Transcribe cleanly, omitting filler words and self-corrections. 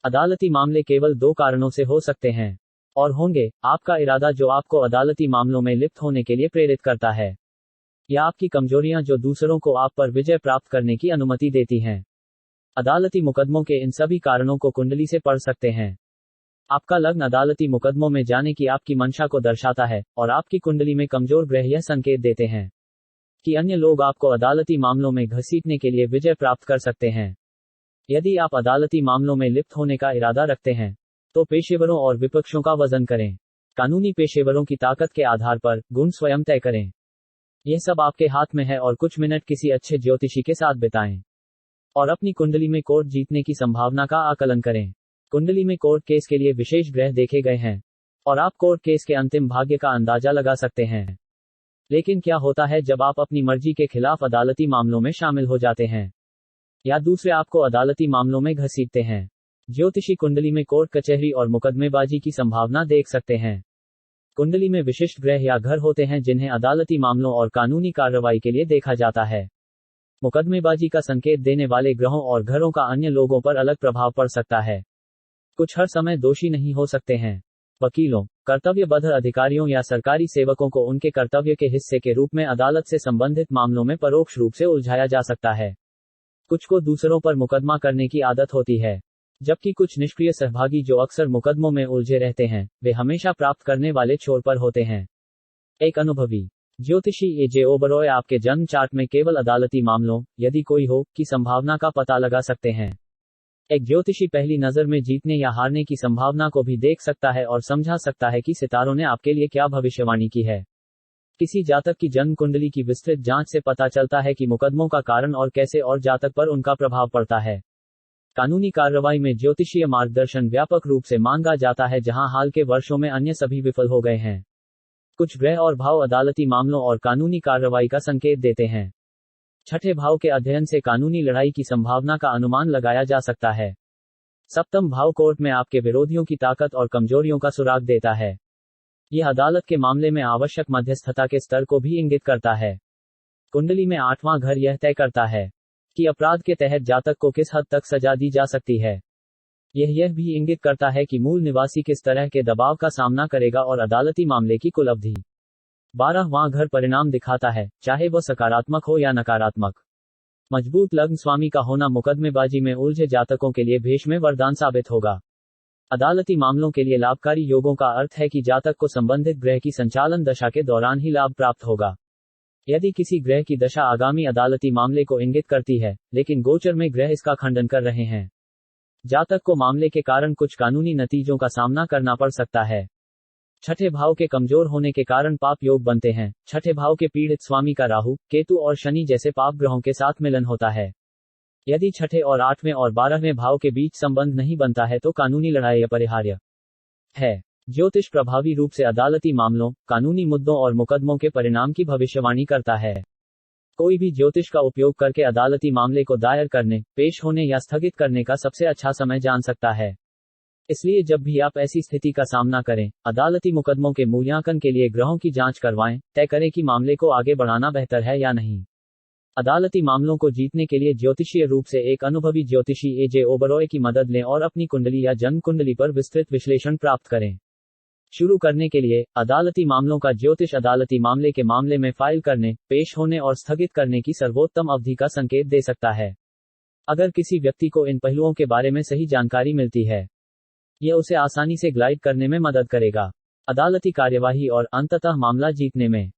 अदालती मामले केवल दो कारणों से हो सकते हैं और होंगे: आपका इरादा जो आपको अदालती मामलों में लिप्त होने के लिए प्रेरित करता है, या आपकी कमजोरियां जो दूसरों को आप पर विजय प्राप्त करने की अनुमति देती हैं। अदालती मुकदमों के इन सभी कारणों को कुंडली से पढ़ सकते हैं। आपका लग्न अदालती मुकदमों में जाने की आपकी मंशा को दर्शाता है और आपकी कुंडली में कमजोर ग्रह यह संकेत देते हैं कि अन्य लोग आपको अदालती मामलों में घसीटने के लिए विजय प्राप्त कर सकते हैं। यदि आप अदालती मामलों में लिप्त होने का इरादा रखते हैं तो पेशेवरों और विपक्षों का वजन करें। कानूनी पेशेवरों की ताकत के आधार पर गुण स्वयं तय करें। यह सब आपके हाथ में है और कुछ मिनट किसी अच्छे ज्योतिषी के साथ बिताएं और अपनी कुंडली में कोर्ट जीतने की संभावना का आकलन करें। कुंडली में कोर्ट केस के लिए विशेष ग्रह देखे गए हैं और आप कोर्ट केस के अंतिम भाग्य का अंदाजा लगा सकते हैं। लेकिन क्या होता है जब आप अपनी मर्जी के खिलाफ अदालती मामलों में शामिल हो जाते हैं या दूसरे आपको अदालती मामलों में घसीटते हैं? ज्योतिषी कुंडली में कोर्ट कचहरी और मुकदमेबाजी की संभावना देख सकते हैं। कुंडली में विशिष्ट ग्रह या घर होते हैं जिन्हें अदालती मामलों और कानूनी कार्रवाई के लिए देखा जाता है। मुकदमेबाजी का संकेत देने वाले ग्रहों और घरों का अन्य लोगों पर अलग प्रभाव पड़ सकता है। कुछ हर समय दोषी नहीं हो सकते हैं। वकीलों, कर्तव्यबद्ध अधिकारियों या सरकारी सेवकों को उनके कर्तव्य के हिस्से के रूप में अदालत से संबंधित मामलों में परोक्ष रूप से उलझाया जा सकता है। कुछ को दूसरों पर मुकदमा करने की आदत होती है, जबकि कुछ निष्क्रिय सहभागी जो अक्सर मुकदमों में उलझे रहते हैं, वे हमेशा प्राप्त करने वाले छोर पर होते हैं। एक अनुभवी ज्योतिषी ए.जे. ओबरॉय आपके जन्म चार्ट में केवल अदालती मामलों, यदि कोई हो, की संभावना का पता लगा सकते हैं। एक ज्योतिषी पहली नजर में जीतने या हारने की संभावना को भी देख सकता है और समझा सकता है कि सितारों ने आपके लिए क्या भविष्यवाणी की है। किसी जातक की जन्म कुंडली की विस्तृत जांच से पता चलता है कि मुकदमों का कारण और कैसे और जातक पर उनका प्रभाव पड़ता है। कानूनी कार्रवाई में ज्योतिषीय मार्गदर्शन व्यापक रूप से मांगा जाता है, जहां हाल के वर्षों में अन्य सभी विफल हो गए हैं। कुछ ग्रह और भाव अदालती मामलों और कानूनी कार्रवाई का संकेत देते हैं। छठे भाव के अध्ययन से कानूनी लड़ाई की संभावना का अनुमान लगाया जा सकता है। सप्तम भाव कोर्ट में आपके विरोधियों की ताकत और कमजोरियों का सुराग देता है। यह अदालत के मामले में आवश्यक मध्यस्थता के स्तर को भी इंगित करता है। कुंडली में आठवां घर यह तय करता है कि अपराध के तहत जातक को किस हद तक सजा दी जा सकती है। यह भी इंगित करता है कि मूल निवासी किस तरह के दबाव का सामना करेगा और अदालती मामले की कुल अवधि। 12वां घर परिणाम दिखाता है, चाहे वह सकारात्मक हो या नकारात्मक। मजबूत लग्न स्वामी का होना मुकदमेबाजी में उलझे जातकों के लिए भविष्य में वरदान साबित होगा। अदालती मामलों के लिए लाभकारी योगों का अर्थ है कि जातक को संबंधित ग्रह की संचालन दशा के दौरान ही लाभ प्राप्त होगा। यदि किसी ग्रह की दशा आगामी अदालती मामले को इंगित करती है, लेकिन गोचर में ग्रह इसका खंडन कर रहे हैं, जातक को मामले के कारण कुछ कानूनी नतीजों का सामना करना पड़ सकता है। छठे भाव के कमजोर होने के कारण पाप योग बनते हैं। छठे भाव के पीड़ित स्वामी का राहु, केतु और शनि जैसे पाप ग्रहों के साथ मिलन होता है। यदि छठे और 8वें और 12वें भाव के बीच संबंध नहीं बनता है तो कानूनी लड़ाई अपरिहार्य है। ज्योतिष प्रभावी रूप से अदालती मामलों, कानूनी मुद्दों और मुकदमों के परिणाम की भविष्यवाणी करता है। कोई भी ज्योतिष का उपयोग करके अदालती मामले को दायर करने, पेश होने या स्थगित करने का सबसे अच्छा समय जान सकता है। इसलिए जब भी आप ऐसी स्थिति का सामना करें, अदालती मुकदमों के मूल्यांकन के लिए ग्रहों की जांच करवाएं, तय करें कि मामले को आगे बढ़ाना बेहतर है या नहीं। अदालती मामलों को जीतने के लिए ज्योतिषीय रूप से एक अनुभवी ज्योतिषी ए.जे. ओबरॉय की मदद लें और अपनी कुंडली या जन्म कुंडली पर विस्तृत विश्लेषण प्राप्त करें। शुरू करने के लिए, अदालती मामलों का ज्योतिष अदालती मामले के मामले में फाइल करने, पेश होने और स्थगित करने की सर्वोत्तम अवधि का संकेत दे सकता है। अगर किसी व्यक्ति को इन पहलुओं के बारे में सही जानकारी मिलती है, यह उसे आसानी से ग्लाइड करने में मदद करेगा, अदालती कार्यवाही और अंततः मामला जीतने में।